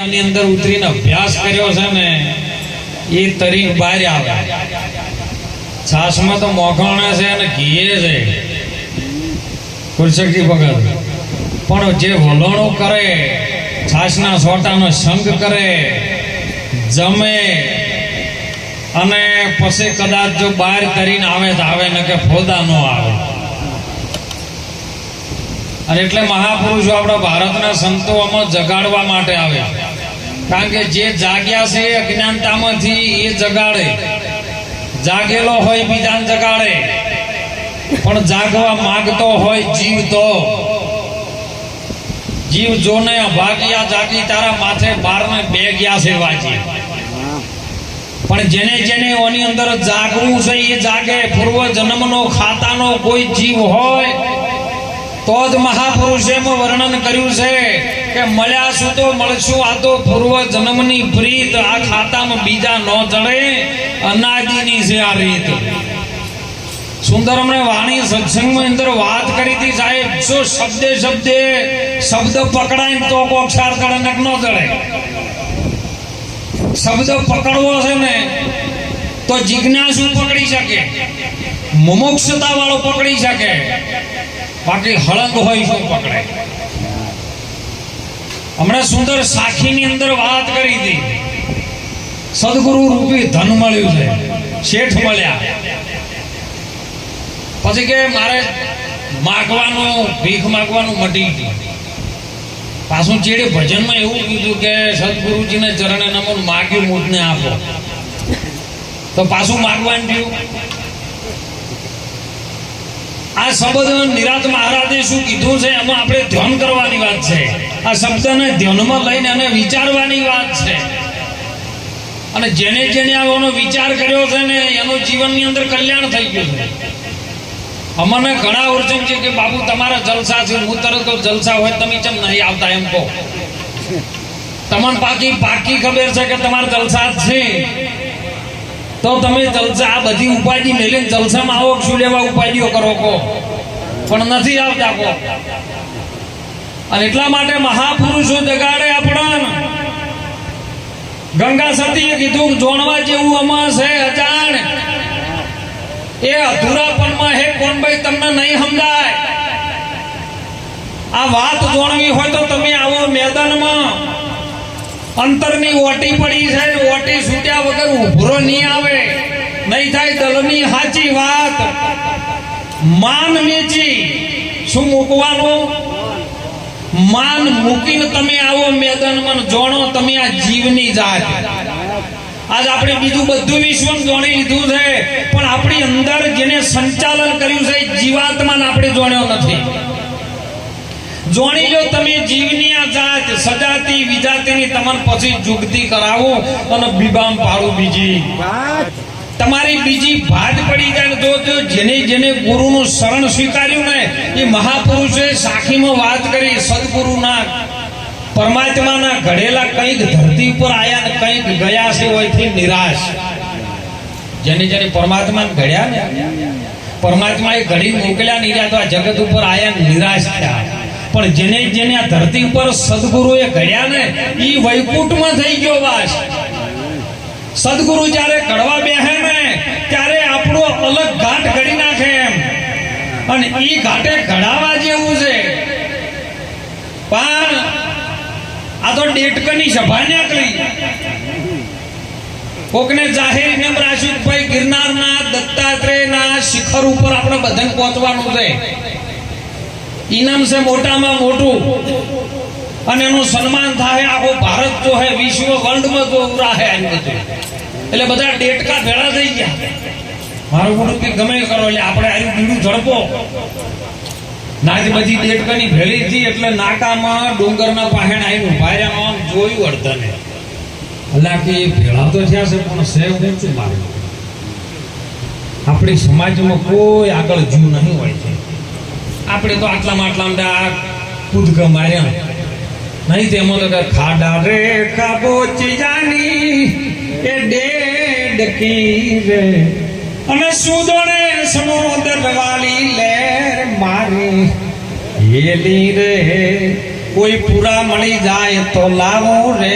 આની અંદર ઉતરીને અભ્યાસ કર્યો છે ને એ તરીક બહાર આવે. છાસમાં તો મોખણે છે અને ઘીએ છે કુલશક્તિ ભગત, પણ જે વલણો કરે, છાસના સોટાનો સંગ કરે, જમે અને પછી કદાચ જો બહાર તરીને આવે તો આવે ને કે ફોદા ન આવે. અને એટલે મહાપુરુષો આપણા ભારતના સંતો આમાં જગાડવા માટે આવે, કારણ કે જે જાગ્યા છે અજ્ઞાનતામાંથી એ જગાડે, જાગેલો હોય બીજાને જગાડે, પણ જાગવા માંગતો હોય જીવ તો જીવ જોને ભાગ્યા જાગી તારા માથે બારને બે ગયા છે વાજી. પણ જેને જેને ઓની અંદર જાગવું છે એ જાગે. પૂર્વ જન્મનો ખાતાનો કોઈ જીવ હોય તો જ મહાપુરુષે એમાં વર્ણન કર્યું છે કે મળ્યા છું તો મળશું, આ તો પૂર્વ જન્મની પ્રીત, આ ખાતામાં બીજા ન જડે, અનાદિની છે આ રીત. સુંદર અમને વાણી સત્સંગમાં અંદર વાત કરી હતી સાહેબ, જો શબ્દે શબ્દે શબ્દ પકડાય તો કોક ક્ષાર ચડે ન ચડે. શબ્દ પકડવો છે ને તો જિજ્ઞાસુ પકડી શકે, મુમુક્ષતા વાળો પકડી શકે, બાકી હળંગ હોય શું પકડે. હમણાં સુંદર સાખીની અંદર વાત કરી હતી, સદગુરુ રૂપી ધન મળ્યું છે, શેઠ મળ્યા, પછી કે મારે માગવાનું, ભીખ માગવાનું મટી ગયું. પાછું ચેડે ભજનમાં એવું કીધું કે સદગુરુજીને ચરણે નમન, માગ્યું મૂઠને આપો, તો પાછું માગવાનું થયું. આ શબ્દ નિરાત મહારાજે શું કીધું છે એમાં આપણે ધ્યાન કરવાની વાત છે. આ શબ્દને ધ્યાનમાં લઈને અને વિચારવાની વાત છે. અને જેને જેને આનો વિચાર કર્યો છે ને એનું જીવનની અંદર કલ્યાણ થઈ ગયું છે. અમને ઘણા વર્ષો છે કે બાબુ તમારા જલસા છે, હું તરત જલસા હોય તમે કેમ નહીં આવતા એમ કહો. તમને પાકી ખબર છે કે તમારા જલસા જ છે તો તમે જલસા આ બધી ઉપાધિ મેલીને જલસામાં આવો, શું લેવા ઉપાધિઓ કરો કહો, પણ નથી આવતા કહો. અને એટલા માટે મહાપુરુષો જગાડે આપણા. ગંગા સતીએ કીધું જોણવા જેવું આમાં છે અજાણ, એ અધૂરાપણમાં હે કોનભાઈ તમને નહીં સમજાય. આ વાત જોણવી હોય તો તમે આવો મેદાનમાં. અંતરની ઓટી પડી છે, ઓટી છૂટ્યા વગર ઉભરો નહીં આવે, નહીં થાય દલની સાચી વાત. માન વેચી શું મૂકવાનું, માન મૂકીને તમે આવો મેદાનમાં, જોણો તમે આ જીવની જાત. આજ આપણે બીજું બધું વિશ્વ જોણી લીધું છે, પણ આપણી અંદર જેને સંચાલન કર્યું છે જીવાત્માને આપણે જોણ્યો નથી. જોણી લો તમે જીવની આ જાત, સજાતી વિજાતીની તમને પછી જુગતી કરાવો અને બીબામ પાડું બીજી. તમારી બીજી ભાત પડી જાય. જો જેને જેને ગુરુનું શરણ સ્વીકાર્યું ને એ મહાપુરુષે સાખીમાં વાત કરી, સદગુરુના પરમાત્માના ઘડેલા કંઈક ધરતી ઉપર આયા ને કંઈક ગયા છે ઓયથી નિરાશ. જેને જેને પરમાત્માને ઘડ્યા ને, પરમાત્માએ ઘડી મોકલ્યા નહીં રહ્યા તો આ જગત ઉપર આયા નિરાશ થયા. પણ જેને જેને આ ધરતી ઉપર સદગુરુએ ઘડ્યા ને એ વૈકુંઠમાં થઈ ગયો વાસ. સદગુરુ જ્યારે ઘડવા બેહે ને ત્યારે આપણો અલગ ઘાટ ઘડી નાખે એમ, અને એ ઘાટે ઘડાવા જેવું છે. પણ આ તો ડેટકની સભા નીકળી. કોકને જાહેર ઇનામ રાખ્યું ભાઈ ગિરનારના દત્તાત્રેયના શિખર ઉપર આપણે બધાને પહોંચવાનું છે. ઇનામ છે મોટામાં મોટું અને એનું સન્માન થાય. આખો ભારત જો હે, વિશ્વ વર્લ્ડમાં જો રાહે આવ્યું બધું. એટલે બધા ડેટકા ભેળા થઈ ગયા. મારું મોટું કે ગમે કરો એટલે આપણે આવ્યું બીડું ઝડપો. નાજ બધી ડેટકાની ભેળી હતી એટલે નાકામાં ડુંગરના પાહેણ આવ્યું ભાર્યામાં આમ જોયું અડધાને. અલ્લા કે એ ભેળા તો થયા છે પણ સેવ ઊંચું મારે. આપણી સમાજમાં કોઈ આગળ જીવ નહીં હોય છે. આપણે તો આટલા કૂદકા માર્યા નહીં. તેમાં તો ખાડા રે કાબોચી જાની એ ડેડકી રે, અને સુદોડે સમુદ્ર વાળી લેર મારી હેલી રે કોઈ પૂરા મળી જાય તો લાવો રે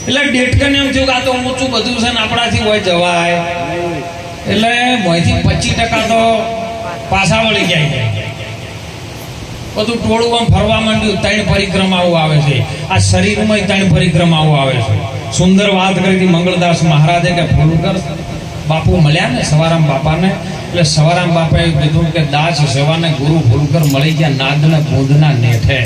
એટલે ડેટકન એમ થયું કે આ તો ઊંચું બધું છે ને આપણાથી હોય જવાય એટલે મોંથી 25% તો પાછા વળી જાય બધું ટોળું આમ ફરવા માંડ્યું 3 પરિક્રમાઓ આવે છે આ શરીરમાં 3 પરિક્રમાઓ આવે છે સુંદર વાત કરી હતી મંગળદાસ મહારાજે કે ફૂલકર બાપુ મળ્યા ને સવારામ બાપાને એટલે સવારામ બાપાએ કીધું કે દાસ સેવાને ગુરુ ફૂલકર મળી ગયા નાદને બૂંદના નેઠે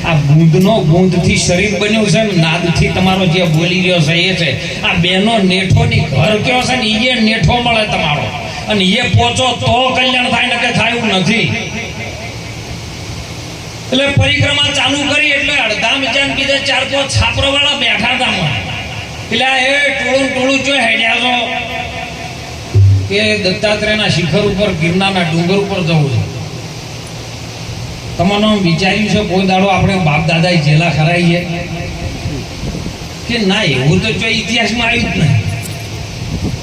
આ બૂંદનો બૂંદથી શરીર બન્યું છે ને નાદથી તમારો જે બોલી રહ્યો છે એ છે આ બેનો નેઠોની ઘર કયો છે ને એ નેઠો મળે તમારો અને એ પહોંચો તો કલ્યાણ થાય ને કે થાય નથી એટલે પરિક્રમા ચાલુ કરી એટલે અડધા મિજાન બીજા 4-5 છાપરો વાળા બેઠા હતા એટલે એ ટોળું જો હેડ્યા છો કે દત્તાત્રેયના શિખર ઉપર ગિરનારના ડુંગર ઉપર જવું છે તમને વિચાર્યું છે કોઈ દાડો આપણે બાપ દાદા જેલા ખરાઈએ કે ના એવું તો જો ઇતિહાસમાં આવ્યું જ નહીં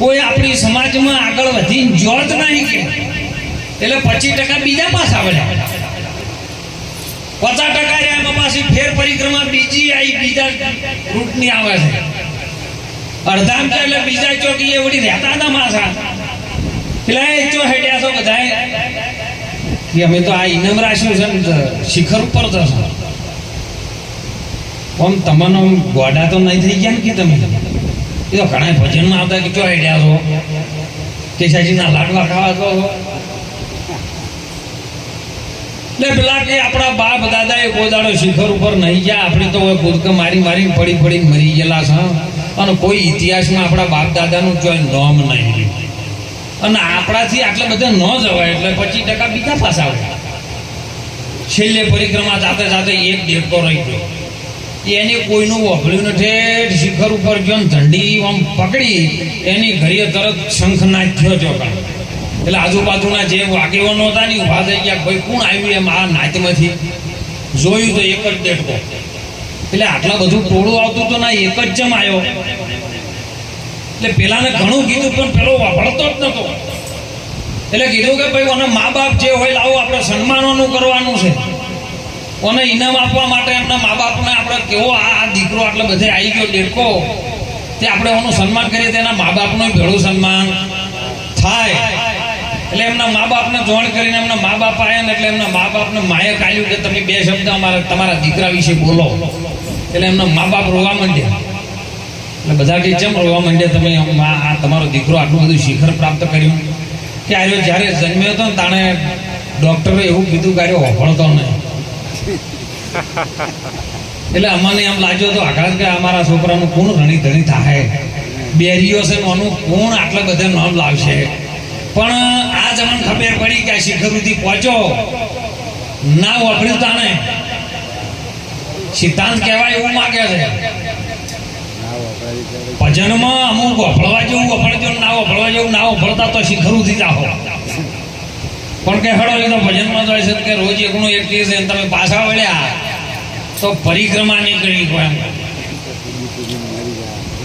કોઈ આપણી સમાજમાં આગળ વધીને જોત નહીં કે એટલે 25% બીજા પાછા વળ્યા 50% એમાં પાછી ફેર પરિક્રમા બીજી આવી બીજા રૂટની આવે છે અડધા એટલે બીજા ચોકી એવડી રહેતા હતા માસા એટલે ચો હેડ્યા છો બધા કે અમે તો આ ઇનામ રાખ્યું છે ને શિખર ઉપર જશો આમ તમને ગોડા તો નહીં થઈ ગયા ને કે તમે એ તો ઘણા ભજનમાં આવતા કે ચો હેડ્યા છો કેશાજીના લાડવા ખાવા તો એટલે પેલા કે આપણા બાપ દાદા એ કોઈ દાડો શિખર ઉપર નહીં ગયા આપણી તો કૂદકા મારી પડી મરી ગયેલા છે અને કોઈ ઇતિહાસમાં આપણા બાપ દાદાનું કોઈ નોમ નહીં અને આપણાથી આટલા બધા ન જવાય એટલે 25% બીજા પાછા આવે છેલ્લે પરિક્રમા જાતે એક દેડકો રહી ગયો એની કોઈનું વભળ્યું નથી શિખર ઉપર ગયો ને ઝંડી આમ પકડી એની ઘડીએ તરત શંખનાદ થયો ચોકણ એટલે આજુબાજુના જે આગેવાનો હતા ને ઉભા થઈ ગયા ભાઈ કોણ આવ્યું એમ આ નાચમાંથી જોયું તો એક જ દેડકો એટલે આટલા બધું ટોળું આવતું તો ના એક જ જમ આવ્યો એટલે પેલાને ઘણું કીધું પણ પેલો વાપરતો જ નતો એટલે કીધું કે ભાઈ અને મા બાપ જે હોય લાવો આપણે સન્માનોનું કરવાનું છે અને ઇનામ આપવા માટે એમના મા બાપને આપણે કેવો આ દીકરો આટલે બધે આવી ગયો દેડકો તે આપણે એનું સન્માન કરીએ તો એના મા બાપનું ભેળું સન્માન થાય એટલે એમના મા બાપને જોણ કરીને એમના મા બાપ આવ્યા ને એટલે એમના મા બાપને માએ કાઢ્યું કે તમે 2 શબ્દ તમારા દીકરા વિશે બોલો એટલે એમના મા બાપ રોવા માંડ્યા એટલે બધા કે કેમ રોવા માંડ્યા તમે આ તમારો દીકરો આટલું બધું શિખર પ્રાપ્ત કર્યું કે આર્યો જ્યારે જન્મ્યો હતો ને તાણે ડોક્ટરે એવું કીધું કે આર્યો વફળતો નહીં એટલે અમને એમ લાગ્યો તો આઘાત કે અમારા છોકરાનું કોણ રણી ધણી થાય બેરીઓ છે એનું કોણ આટલા બધા નામ લાવશે પણ આ જમણ ખબર પડી કે આ શિખર સુધી પહોંચો ના વફળ્યું તાણે સિદ્ધાંત કહેવાય એવું માગે છે ભજનમાં અમુક વફળવા જેવું વફળજો ના વફળવા જેવું ના વફળતા તો શિખર સુધી જાઓ પણ કે હળો એ તો ભજનમાં જાય છે કે રોજ એકનું એક કેસ તમે પાછા વળ્યા તો પરિક્રમા નીકળી કોઈ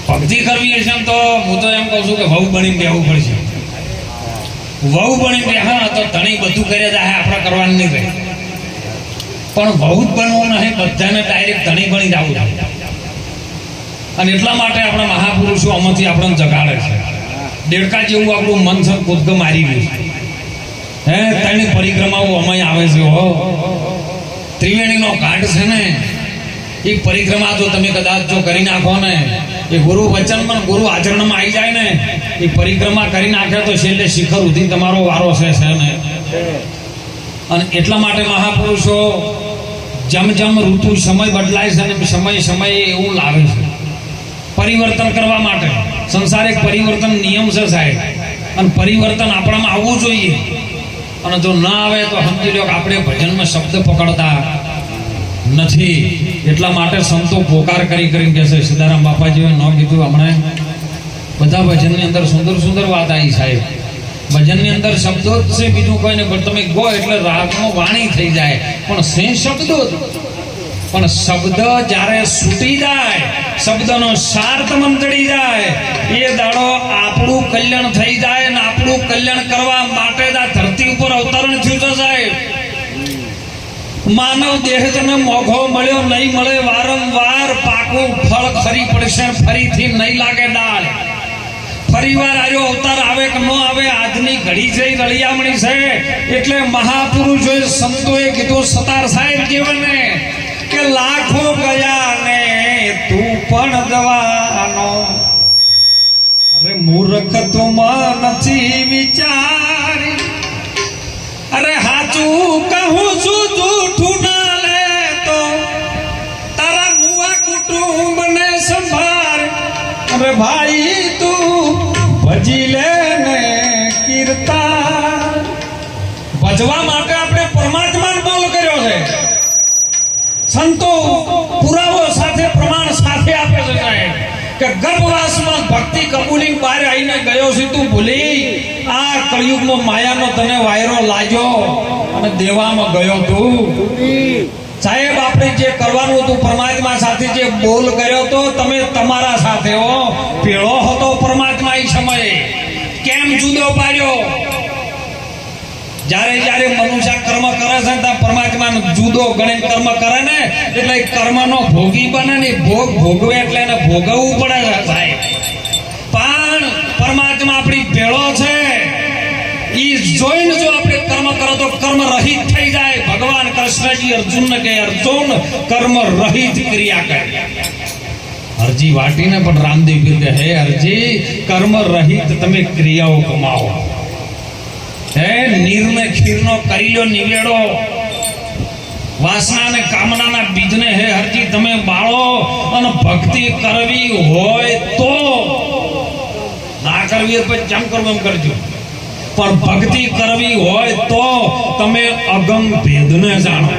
ભક્તિ કરવી હશે તો હું તો એમ કહું છું કે વહુ બની બેહવું પડશે વહુ બની બેહા તો ધણી બધું કર્યા જાય આપણે કરવાનું નહીં રહે પણ વહુ જ બનવું નહીં બધાને ડાયરેક્ટ ધણી બની જવું જોઈએ અને એટલા માટે આપણા મહાપુરુષો આમાંથી આપણને જગાડે છે દેડકા જેવું આપણું મન છે કૂદકો મારી ગયું હે તેની પરિક્રમાઓ અમાય આવે છે હો ત્રિવેણીનો ઘાટ છે ને એ પરિક્રમા જો તમે કદાચ જો કરી નાખો ને એ ગુરુ વચનમાં ગુરુ આચરણમાં આવી જાય ને એ પરિક્રમા કરી નાખે તો છેલ્લે શિખર સુધી તમારો વારો છે ને અને એટલા માટે મહાપુરુષો જેમ ઋતુ સમય બદલાય છે ને સમય એવું લાવે છે પરિવર્તન કરવા માટે સંસાર એક પરિવર્તન નિયમ છે સાહેબ અને પરિવર્તન આપણામાં આવવું જોઈએ અને જો ના આવે તો સમજી લો કે આપણે ભજનમાં શબ્દ પકડતા નથી એટલા માટે સંતો પોકાર કરીને કહે છે સીતારામ બાપાજીએ ન કીધું હમણાં બધા ભજનની અંદર સુંદર વાત આવી સાહેબ ભજનની અંદર શબ્દો જ છે બીજું કોઈ ને પણ તમે ગો એટલે રાગમાં વાણી થઈ જાય પણ સે શબ્દો પણ શબ્દ જ્યારે છૂટી જાય શબ્દનો સાર તમને ચડી જાય એ દાડો આપણું કલ્યાણ થઈ જાય ને આપણું કલ્યાણ કરવા માટે આ ધરતી ઉપર અવતરણ થયું છે સાહેબ માનવ દેહ તને મોઘો મળ્યો નહીં મળે વારંવાર પાકું ફળ ખરી પડશે ફરીથી નહીં લાગે ડાળ ફરીવાર આયો અવતાર આવે કે ન આવે આજની ઘડી છે રળિયામણી છે એટલે મહાપુરુષોએ સંતોએ કીધું સતાર સાહેબ જીવને કે લાખો ગયા ને તું પણ દવાનો અરે મૂર્ખ તું નથી વિચારી અરે હાચું કહું છું જૂઠું ના લે તો તારા મુવા કુટુંબ ને સંભાળ અરે ભાઈ તું ભજી લે ને કીર્તા ભજવા માટે આપણે પરમાત્માને બોલ કર્યો છે સંતો પુરાવો સાથે પ્રમાણ સાથે આપે છે સાહેબ કે ગર્ભવાસમાં ભક્તિ કબૂલી બહાર આવીને ગયો છે તું ભૂલી આ કળિયુગમાં માયાનો તને વાયરો લાગ્યો અને દેવામાં ગયો તું સાહેબ આપણે જે કરવાનું હતું પરમાત્મા સાથે જે બોલ કર્યો તો તમે તમારા સાથે હો પેળો હતો પરમાત્મા એ સમયે કેમ જુદો પાડ્યો જ્યારે જ્યારે મનુષ્ય કર્મ કરે છે ત્યાં પરમાત્માનો જુદો ગણીને કર્મ કરે ને એટલે કર્મનો ભોગી બને ને ભોગ ભોગવે એટલે એને ભોગવવું પડે છે સાહેબ પણ પરમાત્મા આપણી ભેળો છે ઈ જોઈને જો આપણે કર્મ કરો તો કર્મ રહિત થઈ જાય ભગવાન કૃષ્ણજી અર્જુનને કહે અર્જુન કર્મ રહિત ક્રિયા કરે અરજી વાટીને પણ રામદેવ કહે હે અરજી કર્મ રહિત તમે ક્રિયાઓ કમાવો હે નિર્ણય ખીરનો કરી લો નિવેડો વાસના અને કામનાના બીજને હે હરજી તમે બાળો અને ભક્તિ કરવી હોય તો ના કરવી હોય પછી જમ કરવું એમ કરજો પણ ભક્તિ કરવી હોય તો તમે અગમ ભેદને જાણો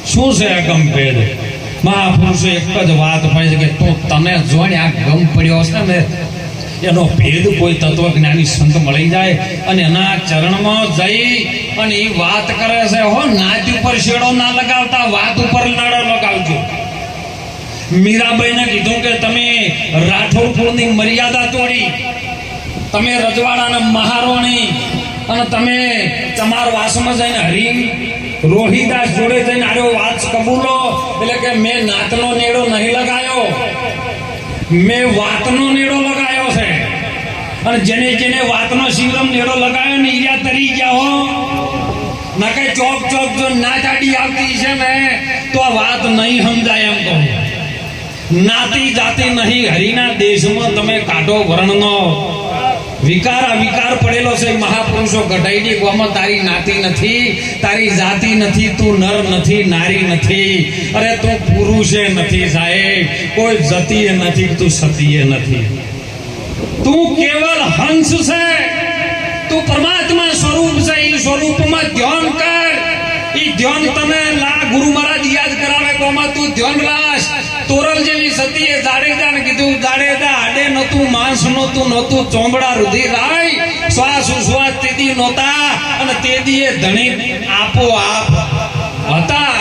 શું છે અગમ ભેદ મહાપુરુષો એક જ વાત હોય છે કે તું તને જોઈને આ ગમ પડ્યો છે ને એનો ભેદ કોઈ તત્વજ્ઞાની સંત મળી જાય અને એના ચરણમાં જઈ અને એ વાત કરે છે હો નાચ ઉપર શેડો ના લગાવતા વાત ઉપર નાડો લગાવજો મીરાબાઈને કીધું કે તમે રાઠોડ કુળની મર્યાદા તોડી તમે રજવાડાને મહારોણી અને તમે તમાર વાસમાં જઈને હરી રોહિદાસ જોડે જઈને આર્યો વાત કબૂલો એટલે કે મેં નાતનો નેડો નહીં લગાયો મેં વાતનો નેડો લગાયો છે અને જેને જેને વાતનો શિવરમ નેડો લગાયો ને ઈયા તરી ગયા હો ના કઈ ચોક ચોક જો ના ચાડી આવતી છે ને તો આ વાત નહીં સમજાય એમ કહું નાતી જાતી નહીં હરિના દેશમાં તમે કાઢો વર્ણનો વિકાર અવિકાર પડેલો છે મહાપુરુષો ઘટાઈ ગોમાં તારી નાતી નથી તારી જાતિ નથી તું નર નથી નારી નથી અરે તું પુરુષે નથી સાહેબ કોઈ જતીએ નથી તું સતીએ નથી તું કેવલ હંસ છે તું પરમાત્મા સ્વરૂપ છે એ સ્વરૂપમાં ધ્યાન કર એ ધ્યાન તને લા ગુરુ મહારાજ યાદ કરાવે કોમાં તું ધ્યાન રાખ તોરલ જેવી સતીએ જાડેજાને કીધું જાડેજા આડે નતું માંસ નતું ચોંબડા રુધિર રાય શ્વાસ ઉશ્વાસ તેદી નહોતા અને તેદીએ ધણી આપો આપ હતા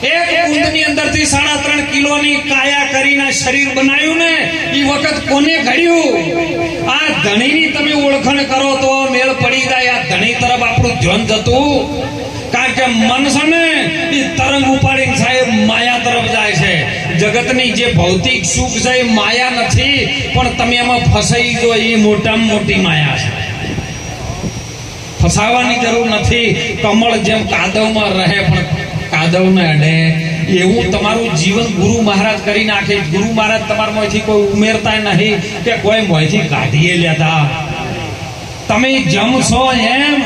એક કુંડની અંદરથી 3.5 કિલોની કાયા કરીને શરીર બનાવ્યું ને એ વખત કોને ઘડ્યું આ ધણીની તમે ઓળખાણ કરો તો મેળ પડી જાય આ ધણી તરફ આપણું ધ્યાન જતું કારણ કે મન છે ને એ તરંગ ઉપાડીને સાહેબ માયા તરફ જાય છે જગતની જે ભૌતિક સુખ છે એ માયા નથી પણ તમે એમાં ફસાઈ જો એ મોટામાં મોટી માયા છે ફસાવાની જરૂર નથી કમળ જેમ કાદવમાં રહે પણ કાદવને અડે એવું તમારું જીવન ગુરુ મહારાજ કરી નાખે ગુરુ મહારાજ તમારામાંથી કોઈ ઉમેરતા નહીં કે કોઈ મોંથી કાઢીએ લેતા તમે જમશો એમ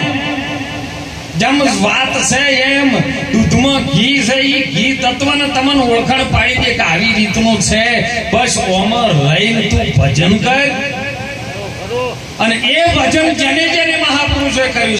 જમ વાત છે એમ દૂધમાં ઘી છે એ ઘી તત્વને તમને ઓળખાણ પાડી દે કે આવી રીતનું છે બસ ઓમાં રહીને તું ભજન કર અને એ ભજન જેને જેને મહાપુરુષે કર્યું